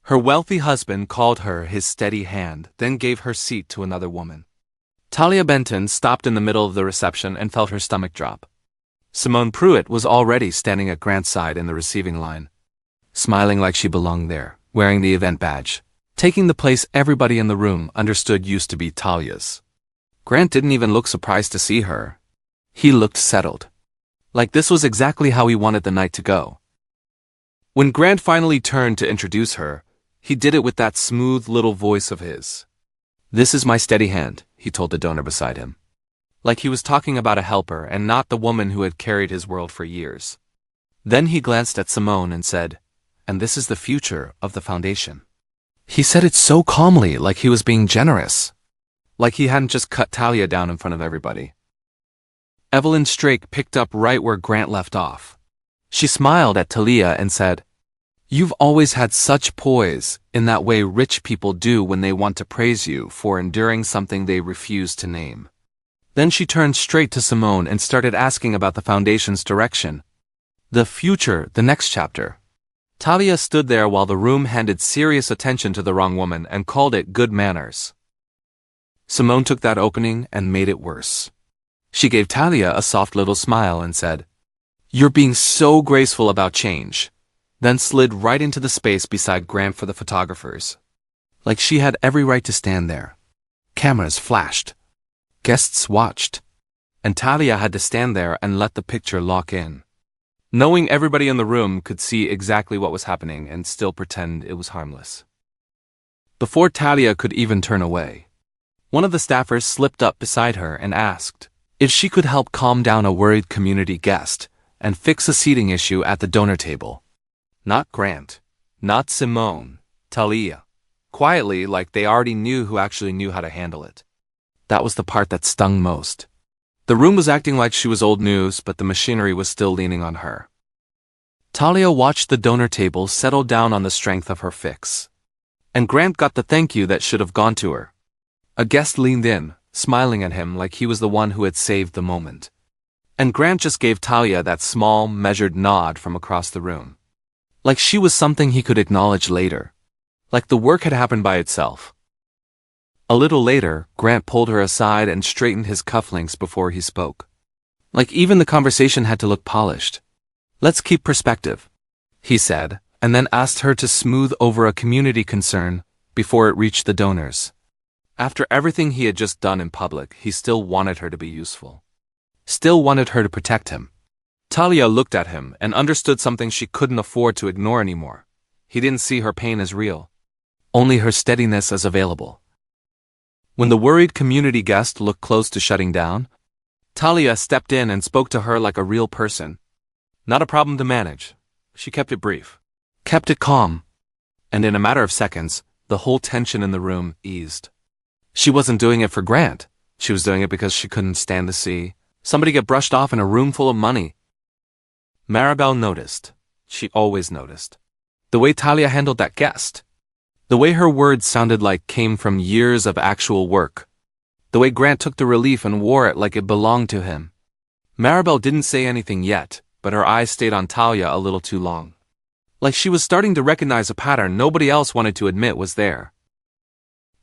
Her wealthy husband called her his steady hand, then gave her seat to another woman. Talia Benton stopped in the middle of the reception and felt her stomach drop. Simone Pruitt was already standing at Grant's side in the receiving line, smiling like she belonged there, wearing the event badge, taking the place everybody in the room understood used to be Talia's. Grant didn't even look surprised to see her. He looked settled, like this was exactly how he wanted the night to go. When Grant finally turned to introduce her, he did it with that smooth little voice of his. "This is my steady hand," he told the donor beside him, like he was talking about a helper and not the woman who had carried his world for years. Then he glanced at Simone and said, "And this is the future of the foundation." He said it so calmly, like he was being generous, like he hadn't just cut Talia down in front of everybody. Evelyn Strake picked up right where Grant left off. She smiled at Talia and said, "You've always had such poise, in that way rich people do when they want to praise you for enduring something they refuse to name." Then she turned straight to Simone and started asking about the foundation's direction. The future, the next chapter. Talia stood there while the room handed serious attention to the wrong woman and called it good manners. Simone took that opening and made it worse. She gave Talia a soft little smile and said, "You're being so graceful about change," then slid right into the space beside Grant for the photographers. Like she had every right to stand there. Cameras flashed. Guests watched. And Talia had to stand there and let the picture lock in, knowing everybody in the room could see exactly what was happening and still pretend it was harmless. Before Talia could even turn away, one of the staffers slipped up beside her and asked if she could help calm down a worried community guest and fix a seating issue at the donor table. Not Grant, not Simone, Talia. Quietly, like they already knew who actually knew how to handle it. That was the part that stung most. The room was acting like she was old news, but the machinery was still leaning on her. Talia watched the donor table settle down on the strength of her fix. And Grant got the thank you that should have gone to her. A guest leaned in, smiling at him like he was the one who had saved the moment. And Grant just gave Talia that small, measured nod from across the room. Like she was something he could acknowledge later. Like the work had happened by itself. A little later, Grant pulled her aside and straightened his cufflinks before he spoke. Like even the conversation had to look polished. "Let's keep perspective," he said, and then asked her to smooth over a community concern before it reached the donors. After everything he had just done in public, he still wanted her to be useful. Still wanted her to protect him. Talia looked at him and understood something she couldn't afford to ignore anymore. He didn't see her pain as real. Only her steadiness as available. When the worried community guest looked close to shutting down, Talia stepped in and spoke to her like a real person. Not a problem to manage. She kept it brief. Kept it calm. And in a matter of seconds, the whole tension in the room eased. She wasn't doing it for Grant. She was doing it because she couldn't stand to see somebody get brushed off in a room full of money. Maribel noticed. She always noticed. The way Talia handled that guest. The way her words sounded like came from years of actual work. The way Grant took the relief and wore it like it belonged to him. Maribel didn't say anything yet, but her eyes stayed on Talia a little too long. Like she was starting to recognize a pattern nobody else wanted to admit was there.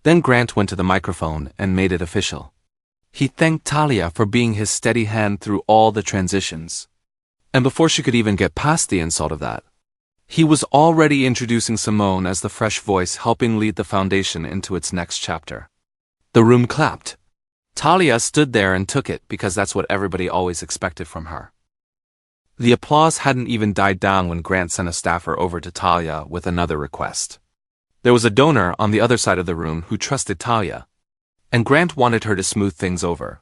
Then Grant went to the microphone and made it official. He thanked Talia for being his steady hand through all the transitions. And before she could even get past the insult of that, he was already introducing Simone as the fresh voice helping lead the foundation into its next chapter. The room clapped. Talia stood there and took it because that's what everybody always expected from her. The applause hadn't even died down when Grant sent a staffer over to Talia with another request. There was a donor on the other side of the room who trusted Talia, and Grant wanted her to smooth things over,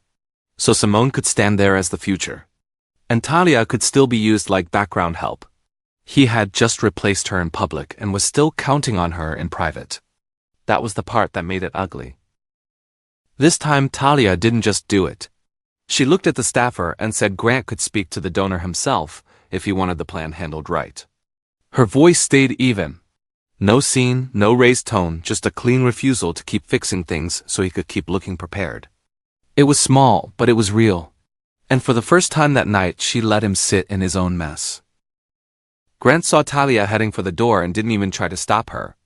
so Simone could stand there as the future, and Talia could still be used like background help. He had just replaced her in public and was still counting on her in private. That was the part that made it ugly. This time Talia didn't just do it. She looked at the staffer and said Grant could speak to the donor himself if he wanted the plan handled right. Her voice stayed even. No scene, no raised tone, just a clean refusal to keep fixing things so he could keep looking prepared. It was small, but it was real. And for the first time that night, she let him sit in his own mess. Grant saw Talia heading for the door and didn't even try to stop her.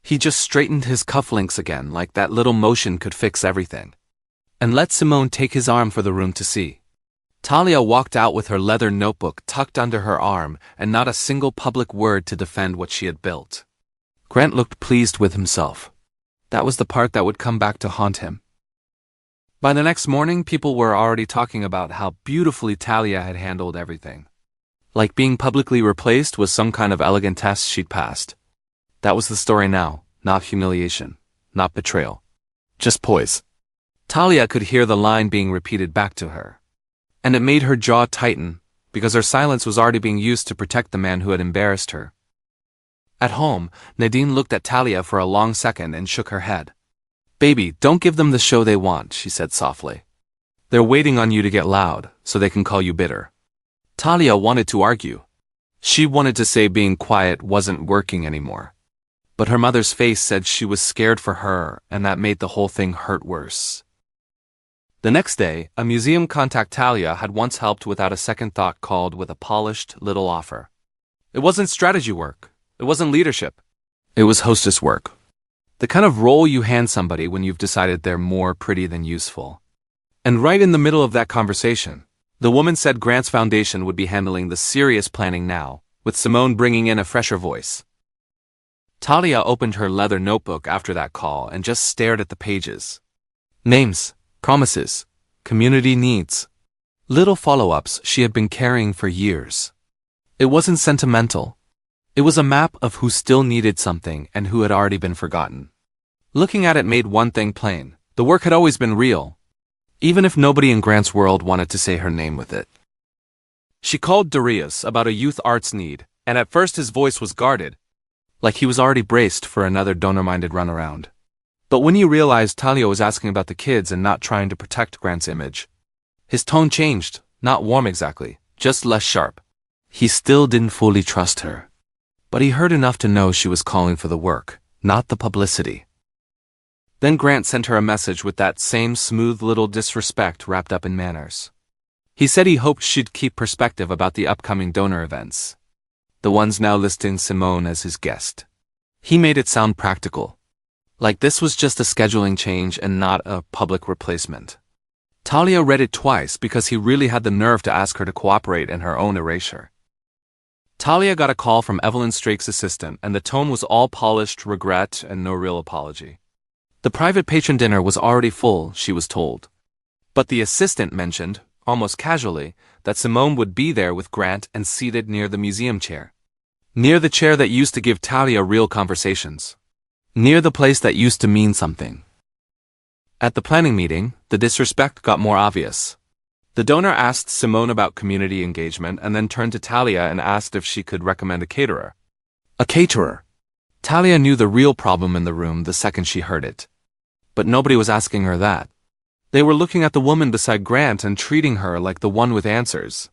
He just straightened his cufflinks again like that little motion could fix everything. And let Simone take his arm for the room to see. Talia walked out with her leather notebook tucked under her arm and not a single public word to defend what she had built. Grant looked pleased with himself. That was the part that would come back to haunt him. By the next morning, people were already talking about how beautifully Talia had handled everything. Like being publicly replaced was some kind of elegant test she'd passed. That was the story now, not humiliation, not betrayal. Just poise. Talia could hear the line being repeated back to her. And it made her jaw tighten, because her silence was already being used to protect the man who had embarrassed her. At home, Nadine looked at Talia for a long second and shook her head. "Baby, don't give them the show they want," she said softly. "They're waiting on you to get loud, so they can call you bitter." Talia wanted to argue. She wanted to say being quiet wasn't working anymore. But her mother's face said she was scared for her, and that made the whole thing hurt worse. The next day, a museum contact Talia had once helped without a second thought called with a polished little offer. It wasn't strategy work. It wasn't leadership. It was hostess work. The kind of role you hand somebody when you've decided they're more pretty than useful. And right in the middle of that conversation, the woman said Grant's foundation would be handling the serious planning now, with Simone bringing in a fresher voice. Talia opened her leather notebook after that call and just stared at the pages. Names, promises, community needs. Little follow-ups she had been carrying for years. It wasn't sentimental. It was a map of who still needed something and who had already been forgotten. Looking at it made one thing plain. The work had always been real, even if nobody in Grant's world wanted to say her name with it. She called Darius about a youth arts need, and at first his voice was guarded, like he was already braced for another donor-minded runaround. But when he realized Talia was asking about the kids and not trying to protect Grant's image, his tone changed, not warm exactly, just less sharp. He still didn't fully trust her. But he heard enough to know she was calling for the work, not the publicity. Then Grant sent her a message with that same smooth little disrespect wrapped up in manners. He said he hoped she'd keep perspective about the upcoming donor events, the ones now listing Simone as his guest. He made it sound practical, like this was just a scheduling change and not a public replacement. Talia read it twice because he really had the nerve to ask her to cooperate in her own erasure. Talia got a call from Evelyn Strake's assistant, and the tone was all polished regret and no real apology. The private patron dinner was already full, she was told. But the assistant mentioned, almost casually, that Simone would be there with Grant and seated near the museum chair. Near the chair that used to give Talia real conversations. Near the place that used to mean something. At the planning meeting, the disrespect got more obvious. The donor asked Simone about community engagement and then turned to Talia and asked if she could recommend a caterer. A caterer. Talia knew the real problem in the room the second she heard it. But nobody was asking her that. They were looking at the woman beside Grant and treating her like the one with answers,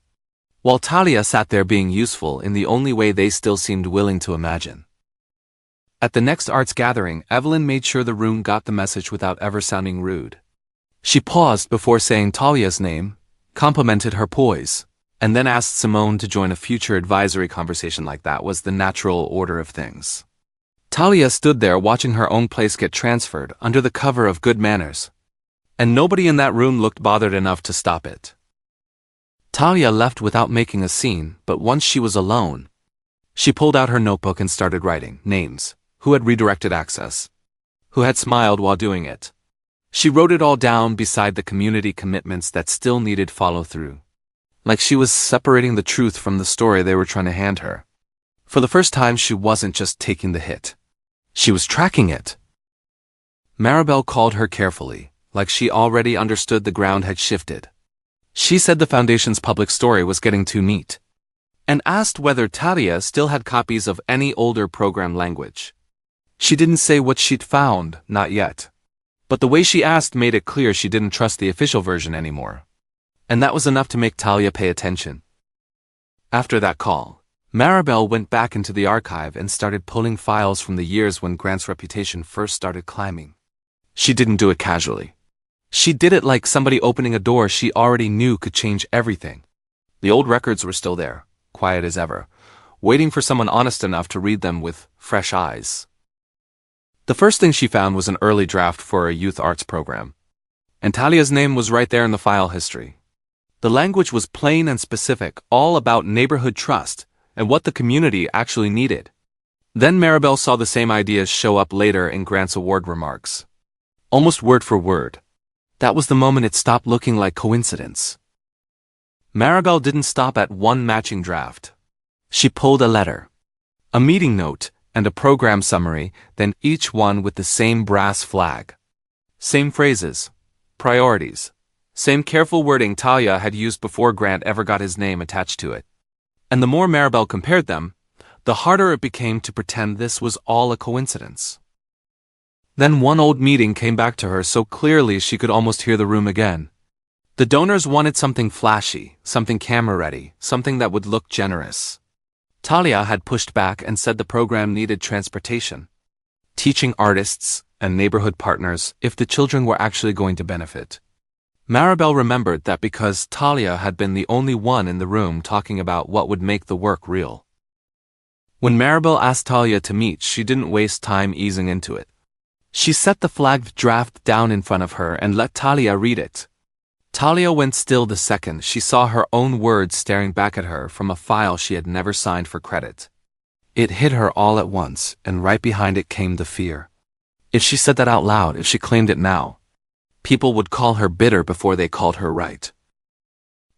while Talia sat there being useful in the only way they still seemed willing to imagine. At the next arts gathering, Evelyn made sure the room got the message without ever sounding rude. She paused before saying Talia's name, complimented her poise, and then asked Simone to join a future advisory conversation like that was the natural order of things. Talia stood there watching her own place get transferred under the cover of good manners, and nobody in that room looked bothered enough to stop it. Talia left without making a scene, but once she was alone, she pulled out her notebook and started writing names, who had redirected access, who had smiled while doing it. She wrote it all down beside the community commitments that still needed follow-through, like she was separating the truth from the story they were trying to hand her. For the first time, she wasn't just taking the hit. She was tracking it. Maribel called her carefully, like she already understood the ground had shifted. She said the Foundation's public story was getting too neat, and asked whether Talia still had copies of any older program language. She didn't say what she'd found, not yet. But the way she asked made it clear she didn't trust the official version anymore. And that was enough to make Talia pay attention. After that call, Maribel went back into the archive and started pulling files from the years when Grant's reputation first started climbing. She didn't do it casually. She did it like somebody opening a door she already knew could change everything. The old records were still there, quiet as ever, waiting for someone honest enough to read them with fresh eyes. The first thing she found was an early draft for a youth arts program. And Talia's name was right there in the file history. The language was plain and specific, all about neighborhood trust and what the community actually needed. Then Maribel saw the same ideas show up later in Grant's award remarks. Almost word for word. That was the moment it stopped looking like coincidence. Maribel didn't stop at one matching draft. She pulled a letter, a meeting note, and a program summary, then each one with the same brass flag. Same phrases, priorities, same careful wording Talia had used before Grant ever got his name attached to it. And the more Maribel compared them, the harder it became to pretend this was all a coincidence. Then one old meeting came back to her so clearly she could almost hear the room again. The donors wanted something flashy, something camera-ready, something that would look generous. Talia had pushed back and said the program needed transportation, teaching artists and neighborhood partners if the children were actually going to benefit. Maribel remembered that because Talia had been the only one in the room talking about what would make the work real. When Maribel asked Talia to meet, she didn't waste time easing into it. She set the flagged draft down in front of her and let Talia read it. Talia went still the second she saw her own words staring back at her from a file she had never signed for credit. It hit her all at once, and right behind it came the fear. If she said that out loud, if she claimed it now, people would call her bitter before they called her right.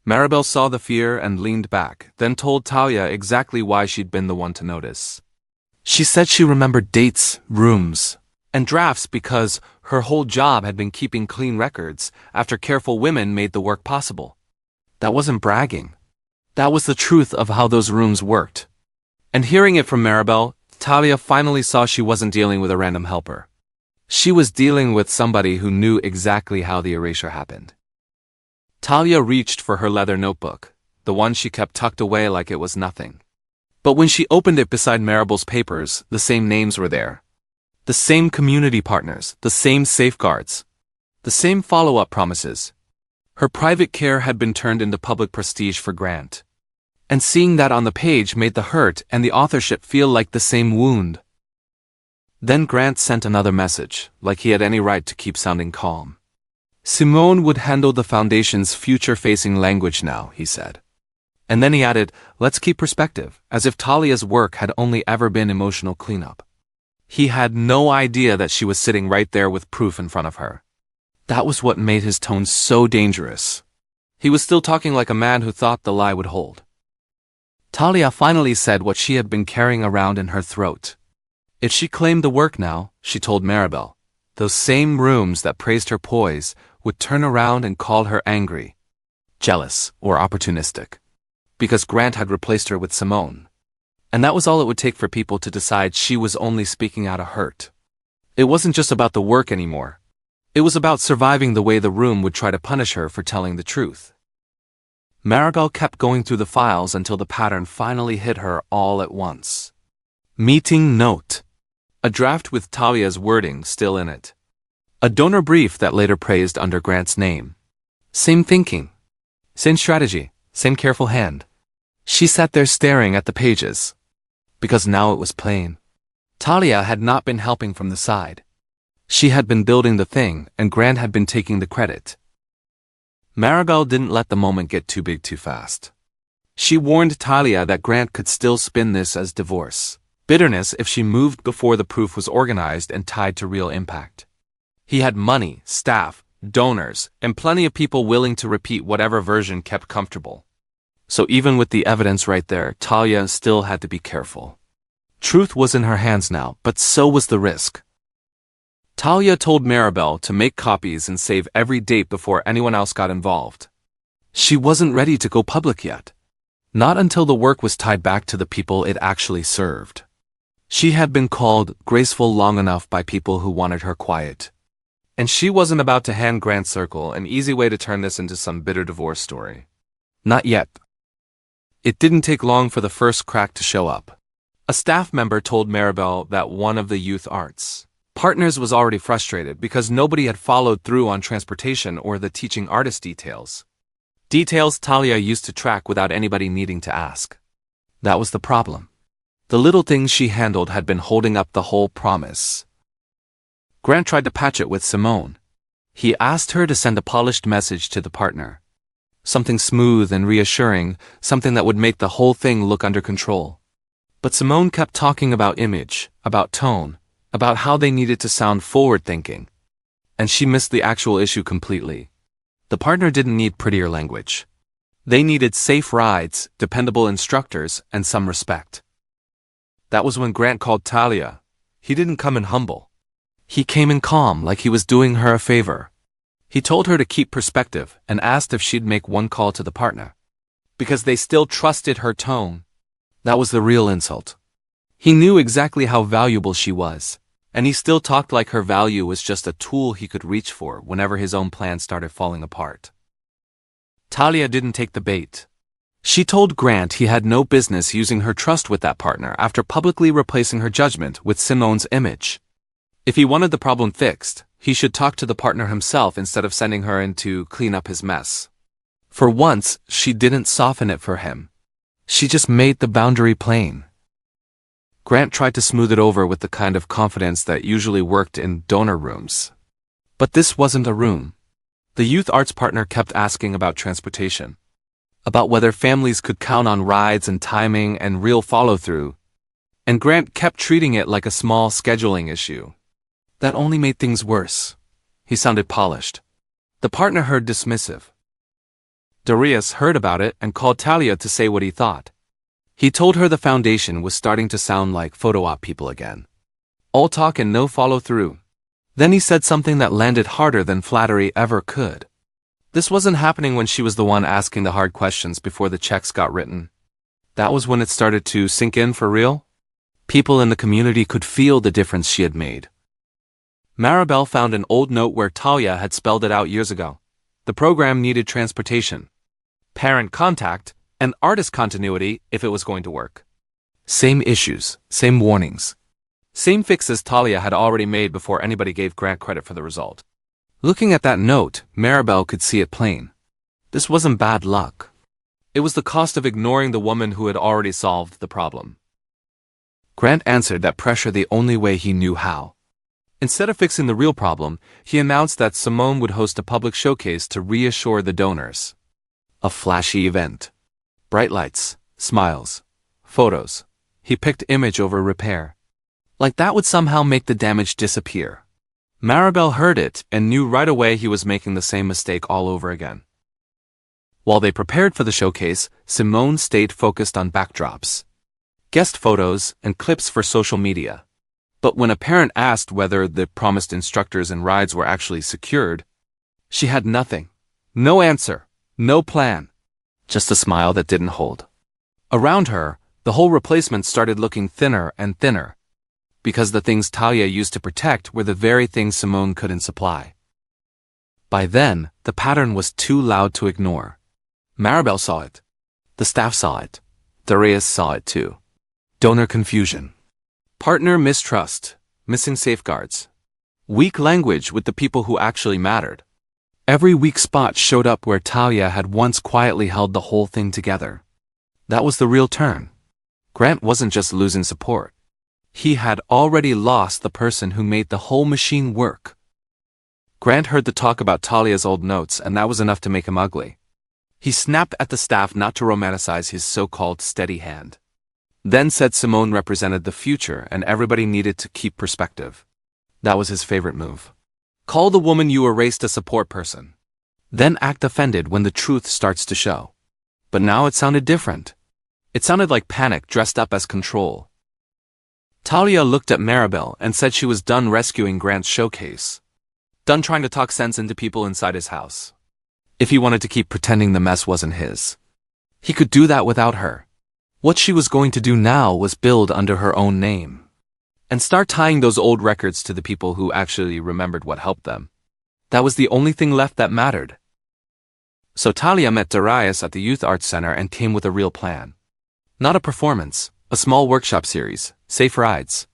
Maribel saw the fear and leaned back, then told Talia exactly why she'd been the one to notice. She said she remembered dates, rooms, and drafts because her whole job had been keeping clean records after careful women made the work possible. That wasn't bragging. That was the truth of how those rooms worked. And hearing it from Maribel, Talia finally saw she wasn't dealing with a random helper. She was dealing with somebody who knew exactly how the erasure happened. Talia reached for her leather notebook, the one she kept tucked away like it was nothing. But when she opened it beside Maribel's papers, the same names were there. The same community partners, the same safeguards, the same follow-up promises. Her private care had been turned into public prestige for Grant. And seeing that on the page made the hurt and the authorship feel like the same wound. Then Grant sent another message, like he had any right to keep sounding calm. Simone would handle the Foundation's future-facing language now, he said. And then he added, let's keep perspective, as if Talia's work had only ever been emotional cleanup. He had no idea that she was sitting right there with proof in front of her. That was what made his tone so dangerous. He was still talking like a man who thought the lie would hold. Talia finally said what she had been carrying around in her throat. If she claimed the work now, she told Maribel, those same rooms that praised her poise would turn around and call her angry, jealous, or opportunistic. Because Grant had replaced her with Simone. And that was all it would take for people to decide she was only speaking out of hurt. It wasn't just about the work anymore. It was about surviving the way the room would try to punish her for telling the truth. Maribel kept going through the files until the pattern finally hit her all at once. Meeting note. A draft with Talia's wording still in it. A donor brief that later praised under Grant's name. Same thinking. Same strategy. Same careful hand. She sat there staring at the pages. Because now it was plain. Talia had not been helping from the side. She had been building the thing, and Grant had been taking the credit. Maribel didn't let the moment get too big too fast. She warned Talia that Grant could still spin this as divorce, bitterness if she moved before the proof was organized and tied to real impact. He had money, staff, donors, and plenty of people willing to repeat whatever version kept comfortable. So even with the evidence right there, Talia still had to be careful. Truth was in her hands now, but so was the risk. Talia told Maribel to make copies and save every date before anyone else got involved. She wasn't ready to go public yet. Not until the work was tied back to the people it actually served. She had been called graceful long enough by people who wanted her quiet. And she wasn't about to hand Grant Circle an easy way to turn this into some bitter divorce story. Not yet. It didn't take long for the first crack to show up. A staff member told Maribel that one of the youth arts partners was already frustrated because nobody had followed through on transportation or the teaching artist details. Details Talia used to track without anybody needing to ask. That was the problem. The little things she handled had been holding up the whole promise. Grant tried to patch it with Simone. He asked her to send a polished message to the partner. Something smooth and reassuring, something that would make the whole thing look under control. But Simone kept talking about image, about tone, about how they needed to sound forward-thinking. And she missed the actual issue completely. The partner didn't need prettier language. They needed safe rides, dependable instructors, and some respect. That was when Grant called Talia. He didn't come in humble. He came in calm, like he was doing her a favor. He told her to keep perspective and asked if she'd make one call to the partner. Because they still trusted her tone. That was the real insult. He knew exactly how valuable she was, and he still talked like her value was just a tool he could reach for whenever his own plans started falling apart. Talia didn't take the bait. She told Grant he had no business using her trust with that partner after publicly replacing her judgment with Simone's image. If he wanted the problem fixed, he should talk to the partner himself instead of sending her in to clean up his mess. For once, she didn't soften it for him. She just made the boundary plain. Grant tried to smooth it over with the kind of confidence that usually worked in donor rooms. But this wasn't a room. The youth arts partner kept asking about transportation. About whether families could count on rides and timing and real follow-through. And Grant kept treating it like a small scheduling issue. That only made things worse. He sounded polished. The partner heard dismissive. Darius heard about it and called Talia to say what he thought. He told her the foundation was starting to sound like photo op people again. All talk and no follow-through. Then he said something that landed harder than flattery ever could. This wasn't happening when she was the one asking the hard questions before the checks got written. That was when it started to sink in for real. People in the community could feel the difference she had made. Maribel found an old note where Talia had spelled it out years ago. The program needed transportation, parent contact, and artist continuity if it was going to work. Same issues, same warnings. Same fixes Talia had already made before anybody gave Grant credit for the result. Looking at that note, Maribel could see it plain. This wasn't bad luck. It was the cost of ignoring the woman who had already solved the problem. Grant answered that pressure the only way he knew how. Instead of fixing the real problem, he announced that Simone would host a public showcase to reassure the donors. A flashy event. Bright lights, smiles, photos. He picked image over repair. Like that would somehow make the damage disappear. Maribel heard it and knew right away he was making the same mistake all over again. While they prepared for the showcase, Simone stayed focused on backdrops, guest photos, and clips for social media. But when a parent asked whether the promised instructors and rides were actually secured, she had nothing. No answer. No plan. Just a smile that didn't hold. Around her, the whole replacement started looking thinner and thinner. Because the things Talia used to protect were the very things Simone couldn't supply. By then, the pattern was too loud to ignore. Maribel saw it. The staff saw it. Darius saw it too. Donor confusion. Partner mistrust. Missing safeguards. Weak language with the people who actually mattered. Every weak spot showed up where Talia had once quietly held the whole thing together. That was the real turn. Grant wasn't just losing support. He had already lost the person who made the whole machine work. Grant heard the talk about Talia's old notes, and that was enough to make him ugly. He snapped at the staff not to romanticize his so-called steady hand. Then said Simone represented the future and everybody needed to keep perspective. That was his favorite move. Call the woman you erased a support person. Then act offended when the truth starts to show. But now it sounded different. It sounded like panic dressed up as control. Talia looked at Maribel and said she was done rescuing Grant's showcase. Done trying to talk sense into people inside his house. If he wanted to keep pretending the mess wasn't his, he could do that without her. What she was going to do now was build under her own name. And start tying those old records to the people who actually remembered what helped them. That was the only thing left that mattered. So Talia met Darius at the Youth Arts Center and came with a real plan. Not a performance, a small workshop series, safe rides,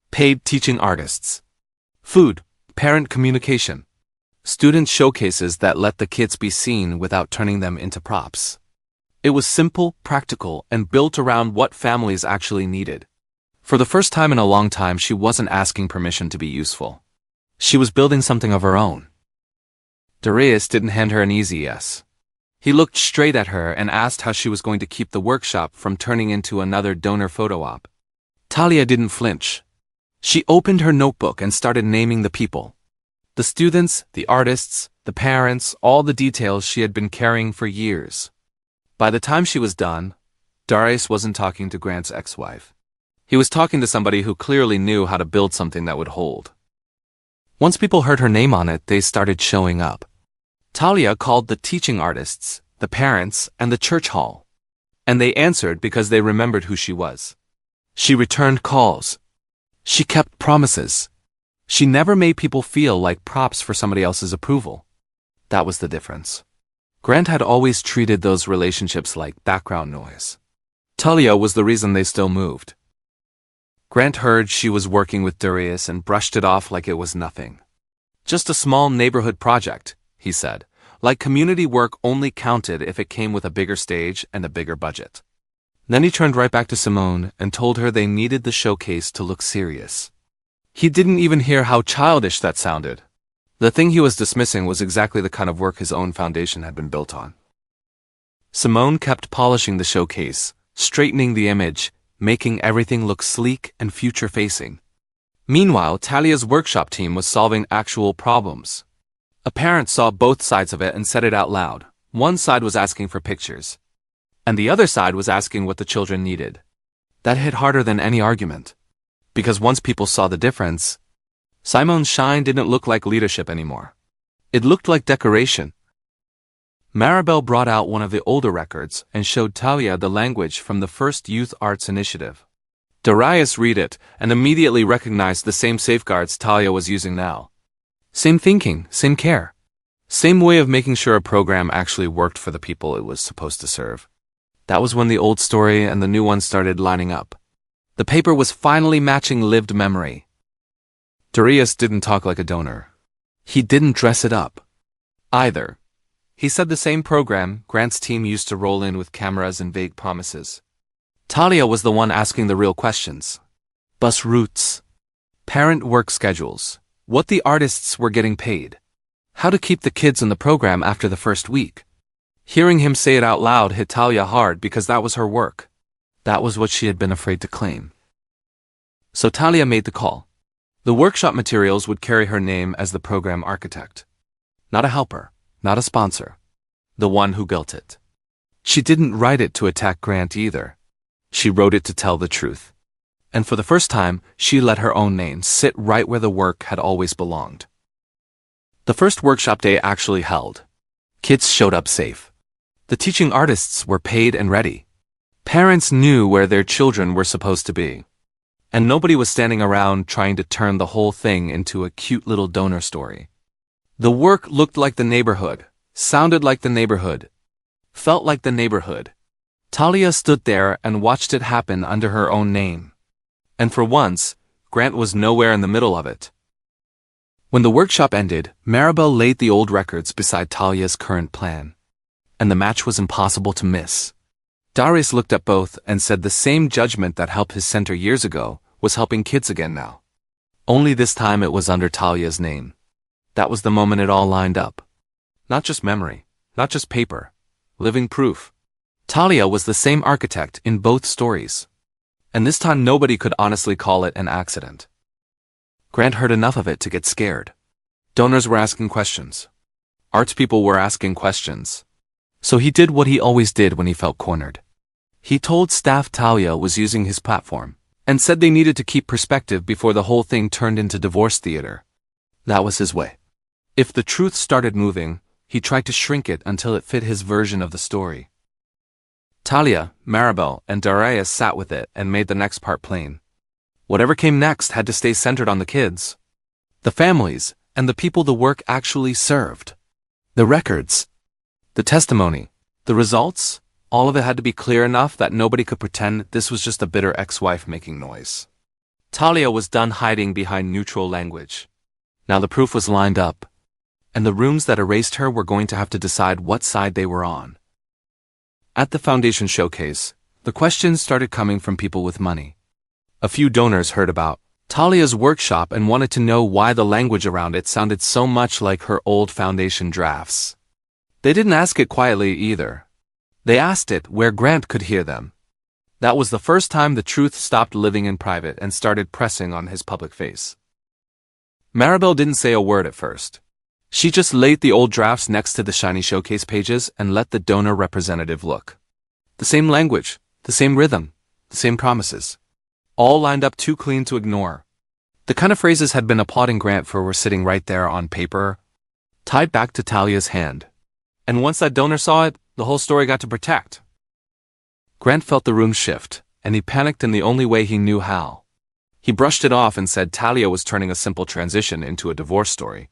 paid teaching artists, food, parent communication, student showcases that let the kids be seen without turning them into props. It was simple, practical, and built around what families actually needed. For the first time in a long time, she wasn't asking permission to be useful. She was building something of her own. Darius didn't hand her an easy yes. He looked straight at her and asked how she was going to keep the workshop from turning into another donor photo op. Talia didn't flinch. She opened her notebook and started naming the people. The students, the artists, the parents, all the details she had been carrying for years. By the time she was done, Darius wasn't talking to Grant's ex-wife. He was talking to somebody who clearly knew how to build something that would hold. Once people heard her name on it, they started showing up. Talia called the teaching artists, the parents, and the church hall. And they answered because they remembered who she was. She returned calls. She kept promises. She never made people feel like props for somebody else's approval. That was the difference. Grant had always treated those relationships like background noise. Talia was the reason they still moved. Grant heard she was working with Darius and brushed it off like it was nothing. Just a small neighborhood project, he said, like community work only counted if it came with a bigger stage and a bigger budget. Then he turned right back to Simone and told her they needed the showcase to look serious. He didn't even hear how childish that sounded. The thing he was dismissing was exactly the kind of work his own foundation had been built on. Simone kept polishing the showcase, straightening the image, making everything look sleek and future-facing. Meanwhile, Talia's workshop team was solving actual problems. A parent saw both sides of it and said it out loud. One side was asking for pictures, and the other side was asking what the children needed. That hit harder than any argument. Because once people saw the difference, Simone's shine didn't look like leadership anymore. It looked like decoration. Maribel brought out one of the older records and showed Talia the language from the first Youth Arts Initiative. Darius read it and immediately recognized the same safeguards Talia was using now. Same thinking, same care. Same way of making sure a program actually worked for the people it was supposed to serve. That was when the old story and the new one started lining up. The paper was finally matching lived memory. Darius didn't talk like a donor. He didn't dress it up either. He said the same program Grant's team used to roll in with cameras and vague promises. Talia was the one asking the real questions. Bus routes, parent work schedules, what the artists were getting paid, how to keep the kids in the program after the first week. Hearing him say it out loud hit Talia hard because that was her work. That was what she had been afraid to claim. So Talia made the call. The workshop materials would carry her name as the program architect. Not a helper, not a sponsor. The one who built it. She didn't write it to attack Grant either. She wrote it to tell the truth. And for the first time, she let her own name sit right where the work had always belonged. The first workshop day actually held. Kids showed up safe. The teaching artists were paid and ready. Parents knew where their children were supposed to be. And nobody was standing around trying to turn the whole thing into a cute little donor story. The work looked like the neighborhood, sounded like the neighborhood, felt like the neighborhood. Talia stood there and watched it happen under her own name. And for once, Grant was nowhere in the middle of it. When the workshop ended, Maribel laid the old records beside Talia's current plan. And the match was impossible to miss. Darius looked at both and said the same judgment that helped his center years ago was helping kids again now. Only this time it was under Talia's name. That was the moment it all lined up. Not just memory, not just paper, living proof. Talia was the same architect in both stories. And this time nobody could honestly call it an accident. Grant heard enough of it to get scared. Donors were asking questions. Arts people were asking questions. So he did what he always did when he felt cornered. He told staff Talia was using his platform, and said they needed to keep perspective before the whole thing turned into divorce theater. That was his way. If the truth started moving, he tried to shrink it until it fit his version of the story. Talia, Maribel, and Darius sat with it and made the next part plain. Whatever came next had to stay centered on the kids, the families, and the people the work actually served. The records, the testimony, the results, all of it had to be clear enough that nobody could pretend this was just a bitter ex-wife making noise. Talia was done hiding behind neutral language. Now the proof was lined up, and the rooms that erased her were going to have to decide what side they were on. At the foundation showcase, the questions started coming from people with money. A few donors heard about Talia's workshop and wanted to know why the language around it sounded so much like her old foundation drafts. They didn't ask it quietly either. They asked it where Grant could hear them. That was the first time the truth stopped living in private and started pressing on his public face. Maribel didn't say a word at first. She just laid the old drafts next to the shiny showcase pages and let the donor representative look. The same language, the same rhythm, the same promises. All lined up too clean to ignore. The kind of phrases had been applauding Grant for were sitting right there on paper, tied back to Talia's hand. And once that donor saw it, the whole story got to protect. Grant felt the room shift, and he panicked in the only way he knew how. He brushed it off and said Talia was turning a simple transition into a divorce story.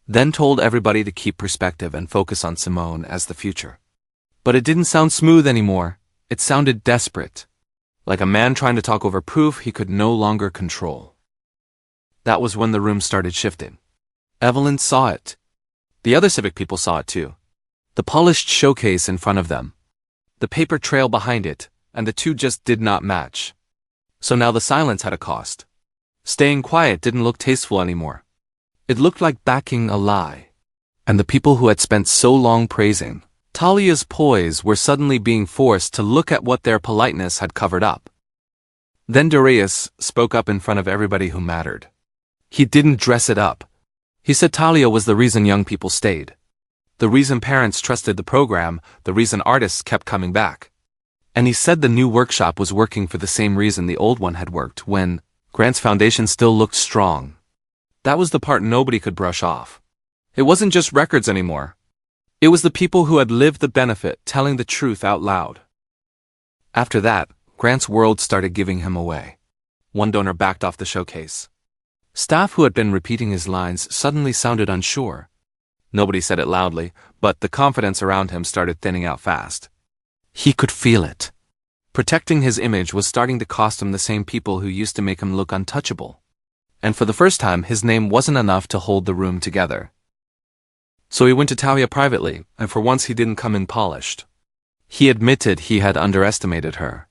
Then told everybody to keep perspective and focus on Simone as the future. But it didn't sound smooth anymore. It sounded desperate. Like a man trying to talk over proof he could no longer control. That was when the room started shifting. Evelyn saw it. The other civic people saw it too. The polished showcase in front of them. The paper trail behind it, and the two just did not match. So now the silence had a cost. Staying quiet didn't look tasteful anymore. It looked like backing a lie. And the people who had spent so long praising Talia's poise were suddenly being forced to look at what their politeness had covered up. Then Darius spoke up in front of everybody who mattered. He didn't dress it up. He said Talia was the reason young people stayed. The reason parents trusted the program, the reason artists kept coming back. And he said the new workshop was working for the same reason the old one had worked when Grant's foundation still looked strong. That was the part nobody could brush off. It wasn't just records anymore. It was the people who had lived the benefit telling the truth out loud. After that, Grant's world started giving him away. One donor backed off the showcase. Staff who had been repeating his lines suddenly sounded unsure. Nobody said it loudly, but the confidence around him started thinning out fast. He could feel it. Protecting his image was starting to cost him the same people who used to make him look untouchable. And for the first time, his name wasn't enough to hold the room together. So he went to Talia privately, and for once he didn't come in polished. He admitted he had underestimated her.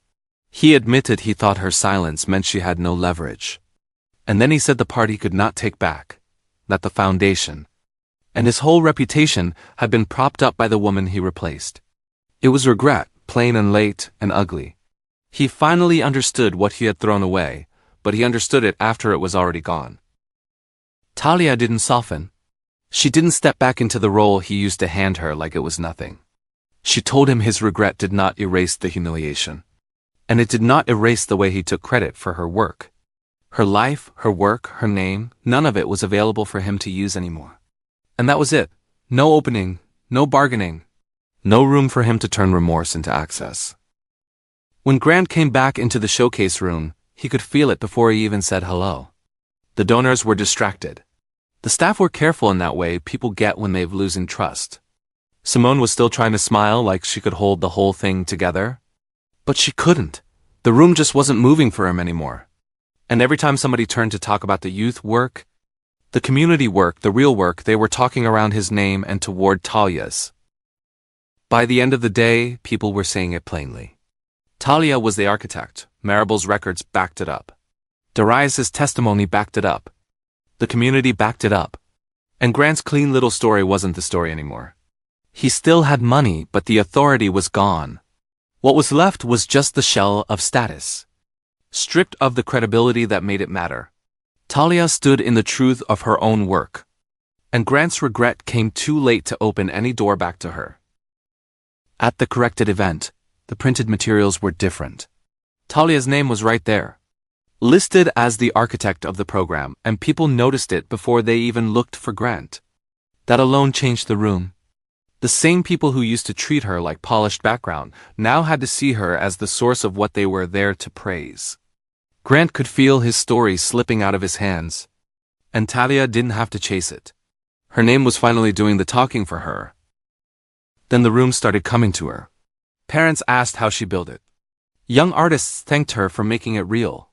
He admitted he thought her silence meant she had no leverage. And then he said the part he could not take back, that the foundation, and his whole reputation had been propped up by the woman he replaced. It was regret, plain and late and ugly. He finally understood what he had thrown away, but he understood it after it was already gone. Talia didn't soften. She didn't step back into the role he used to hand her like it was nothing. She told him his regret did not erase the humiliation. And it did not erase the way he took credit for her work. Her life, her work, her name, none of it was available for him to use anymore. And that was it. No opening, no bargaining, no room for him to turn remorse into access. When Grant came back into the showcase room, he could feel it before he even said hello. The donors were distracted. The staff were careful in that way people get when they've losing trust. Simone was still trying to smile like she could hold the whole thing together. But she couldn't. The room just wasn't moving for him anymore. And every time somebody turned to talk about the youth work, the community work, the real work, they were talking around his name and toward Talia's. By the end of the day, people were saying it plainly. Talia was the architect. Maribel's records backed it up. Darius's testimony backed it up. The community backed it up. And Grant's clean little story wasn't the story anymore. He still had money, but the authority was gone. What was left was just the shell of status. Stripped of the credibility that made it matter. Talia stood in the truth of her own work. And Grant's regret came too late to open any door back to her. At the corrected event, the printed materials were different. Talia's name was right there. Listed as the architect of the program, and people noticed it before they even looked for Grant. That alone changed the room. The same people who used to treat her like polished background now had to see her as the source of what they were there to praise. Grant could feel his story slipping out of his hands. And Talia didn't have to chase it. Her name was finally doing the talking for her. Then the room started coming to her. Parents asked how she built it. Young artists thanked her for making it real.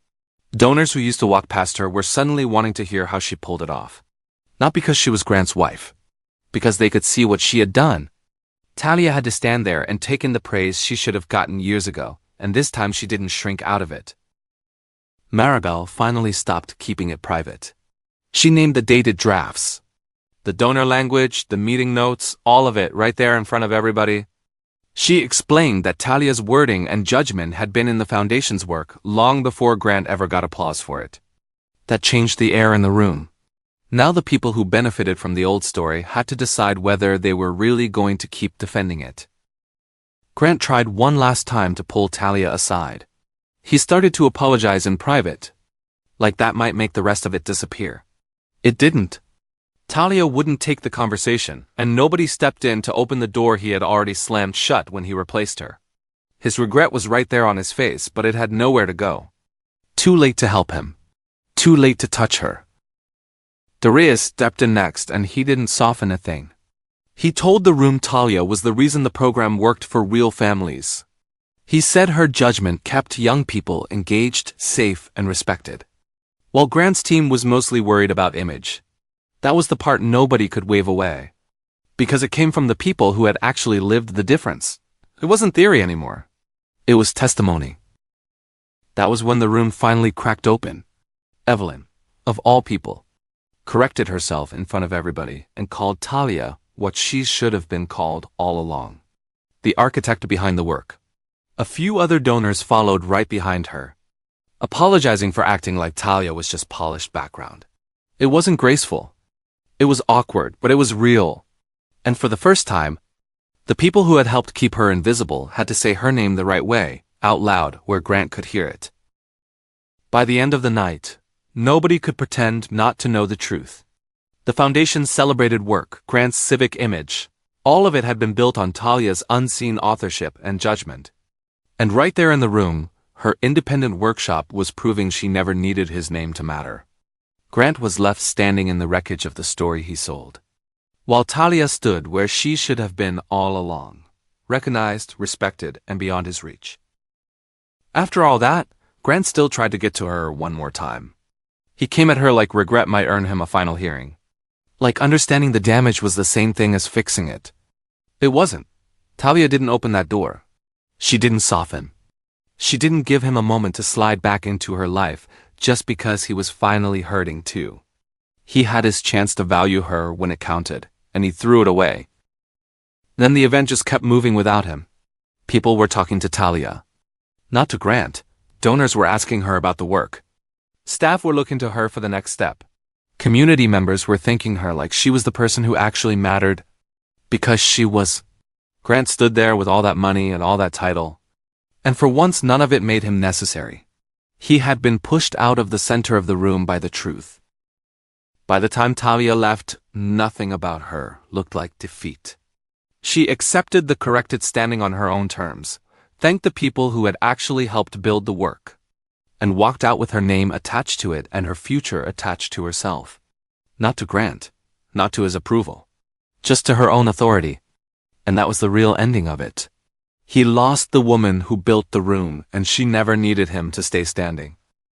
Donors who used to walk past her were suddenly wanting to hear how she pulled it off. Not because she was Grant's wife. Because they could see what she had done. Talia had to stand there and take in the praise she should have gotten years ago, and this time she didn't shrink out of it. Maribel finally stopped keeping it private. She named the dated drafts. The donor language, the meeting notes, all of it right there in front of everybody. She explained that Talia's wording and judgment had been in the Foundation's work long before Grant ever got applause for it. That changed the air in the room. Now the people who benefited from the old story had to decide whether they were really going to keep defending it. Grant tried one last time to pull Talia aside. He started to apologize in private, like that might make the rest of it disappear. It didn't. Talia wouldn't take the conversation, and nobody stepped in to open the door he had already slammed shut when he replaced her. His regret was right there on his face, but it had nowhere to go. Too late to help him. Too late to touch her. Darius stepped in next, and he didn't soften a thing. He told the room Talia was the reason the program worked for real families. He said her judgment kept young people engaged, safe, and respected. While Grant's team was mostly worried about image, that was the part nobody could wave away. Because it came from the people who had actually lived the difference. It wasn't theory anymore. It was testimony. That was when the room finally cracked open. Evelyn, of all people, corrected herself in front of everybody and called Talia what she should have been called all along. The architect behind the work. A few other donors followed right behind her, apologizing for acting like Talia was just polished background. It wasn't graceful. It was awkward, but it was real. And for the first time, the people who had helped keep her invisible had to say her name the right way, out loud, where Grant could hear it. By the end of the night, nobody could pretend not to know the truth. The Foundation's celebrated work, Grant's civic image, all of it had been built on Talia's unseen authorship and judgment. And right there in the room, her independent workshop was proving she never needed his name to matter. Grant was left standing in the wreckage of the story he sold, while Talia stood where she should have been all along, recognized, respected, and beyond his reach. After all that, Grant still tried to get to her one more time. He came at her like regret might earn him a final hearing. Like understanding the damage was the same thing as fixing it. It wasn't. Talia didn't open that door. She didn't soften. She didn't give him a moment to slide back into her life just because he was finally hurting too. He had his chance to value her when it counted, and he threw it away. Then the event just kept moving without him. People were talking to Talia. Not to Grant. Donors were asking her about the work. Staff were looking to her for the next step. Community members were thanking her like she was the person who actually mattered. Because she was. Grant stood there with all that money and all that title. And for once none of it made him necessary. He had been pushed out of the center of the room by the truth. By the time Talia left, nothing about her looked like defeat. She accepted the corrected standing on her own terms, thanked the people who had actually helped build the work, and walked out with her name attached to it and her future attached to herself. Not to Grant, not to his approval, just to her own authority. And that was the real ending of it. He lost the woman who built the room, and she never needed him to stay standing.